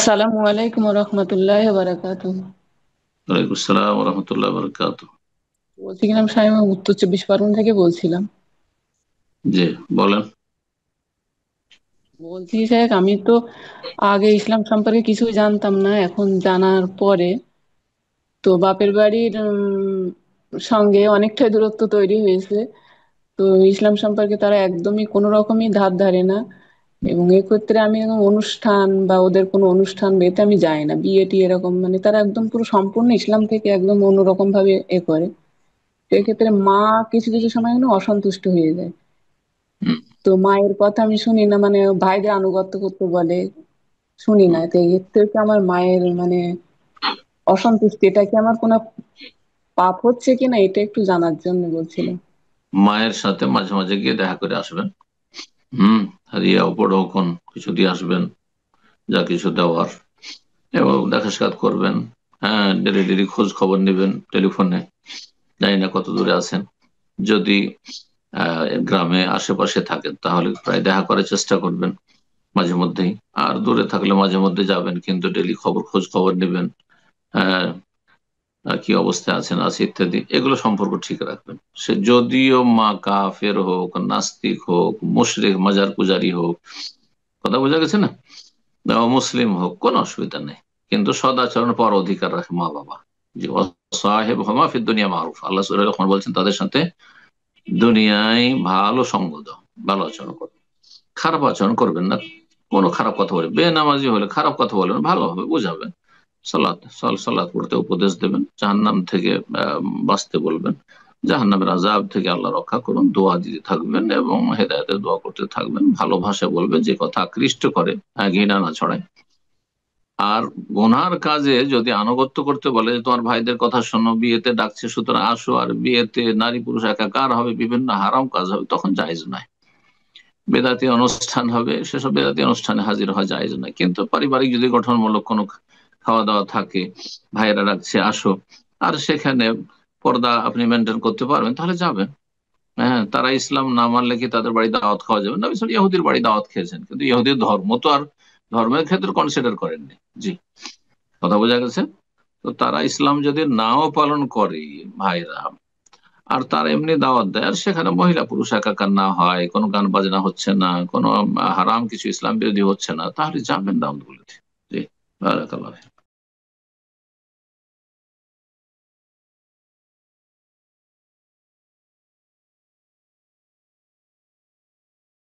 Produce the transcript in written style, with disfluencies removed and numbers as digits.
আসসালামু আলাইকুম রহমতুল্লাহ বারাকাতুহ। ওয়ালাইকুম আসসালাম রহমতুল্লাহ বরকাত। বলছিলাম সাহেব, আমি উত্তর চব্বিশ পরগনা থেকে বলছিলাম। জি, বলেন। বলছি সাহেব, আমি তো আগে ইসলাম সম্পর্কে কিছুই জানতাম না, এখন জানার পরে তো বাপের বাড়ির সঙ্গে অনেকটাই দূরত্ব তৈরি হয়েছে। তো ইসলাম সম্পর্কে তারা একদমই কোনো রকমই ধার ধারে না। এবং এক্ষেত্রে আমি এরকম অনুষ্ঠান বা ওদের কোনো অনুষ্ঠান বা এতে আমি যাই না, বিয়ে টিয়ে এরকম, মানে তারা একদম পুরো সম্পূর্ণ ইসলাম থেকে একদম অন্যরকম ভাবে করে। সেক্ষেত্রে মা কিছু কিছু সময় না অসন্তুষ্ট হয়ে যায়। হুম, তো মায়ের কথা আমি শুনি না, মানে ভাইদের আনুগত্য করতে বলে, শুনি না। হুম। তো এর থেকে আমার মায়ের মানে অসন্তুষ্টি, এটা কি আমার কোনো পাপ হচ্ছে কিনা, এটা একটু জানার জন্য বলছিলাম। মায়ের সাথে মাঝে মাঝে গিয়ে দেখা করে আসবেন। হুম। হাদিয়া উপঢৌকন কিছু দিয়ে আসবেন, যা কিছু দেওয়ার, এবং দেখা সাক্ষাৎ করবেন। হ্যাঁ, ডেলি ডেলি খোঁজ খবর নেবেন টেলিফোনে। জানি না কত দূরে আছেন। যদি গ্রামে আশেপাশে থাকেন তাহলে প্রায় দেখা করার চেষ্টা করবেন মাঝে মধ্যেই। আর দূরে থাকলে মাঝে মধ্যে যাবেন, কিন্তু ডেলি খোঁজ খবর নেবেন। হ্যাঁ, কি অবস্থায় আছেন আছে ইত্যাদি, এগুলো সম্পর্ক ঠিক রাখবেন। সে যদিও মা কাফের হোক, নাস্তিক হোক, মুশরিক মাজার পূজারি হোক, কথা বোঝা গেছে না? মুসলিম হোক, কোনো অসুবিধা নেই। কিন্তু সদাচরণ পর অধিকার রাখে মা বাবা। যে সাহেব হমা ফিদ দুনিয়া মারুফ, আল্লাহ সূরা যখন বলছেন তাদের সাথে দুনিয়ায় ভালো সঙ্গ দাও, ভালো আচরণ করো, খারাপ আচরণ করবেন না। কোনো খারাপ কথা বলে, বেনামাজি হলে খারাপ কথা বলবেন, ভালোভাবে বোঝাবেন। সালাত পড়তে উপদেশ দেবেন, জাহান্নাম থেকে বাঁচতে বলবেন, জাহান্নামের আযাব থেকে আল্লাহ রক্ষা করুন, দোয়া দিতে থাকবেন এবং হেদায়েতের দোয়া করতে থাকবেন। ভালো ভাষা বলবেন, যে কথা আকৃষ্ট করে, ঘৃণা না ছড়ায়। আর গুনহার কাজে যদি আনুগত্য করতে বলে, যে তোমার ভাইদের কথা শোনো, বিয়েতে ডাকছে সুতরাং আসো, আর বিয়েতে নারী পুরুষ একাকার হবে, বিভিন্ন হারাম কাজ হবে, তখন জায়েজ নয়। বেদাতি অনুষ্ঠান হবে, সেসব বেদাতি অনুষ্ঠানে হাজির হওয়া জায়েজ নয়। কিন্তু পারিবারিক যদি গঠনমূলক কোনো খাওয়া দাওয়া থাকে, ভাইয়েরা রাখছে আসো, আর সেখানে পর্দা আপনি মেনটেন করতে পারবেন, তাহলে যাবেন। হ্যাঁ, তারা ইসলাম না মানলে কি তাদের বাড়ি দাওয়াত খাওয়া যাবে না? ইহুদির বাড়ি দাওয়াত খেয়েছেন, কিন্তু ইহুদির ধর্ম তো আর ধর্মের ক্ষেত্রে কনসিডার করেননি। জি, কথা বোঝা গেছে? তো তারা ইসলাম যদি নাও পালন করে, ভাইরা, আর তার এমনি দাওয়াত দেয়, আর সেখানে মহিলা পুরুষ একাকার না হয়, কোনো গান বাজনা হচ্ছে না, কোনো হারাম কিছু ইসলাম বিরোধী হচ্ছে না, তাহলে যাবেন দাওয়াত গুলোতে। জি, বারাকাল্লাহ।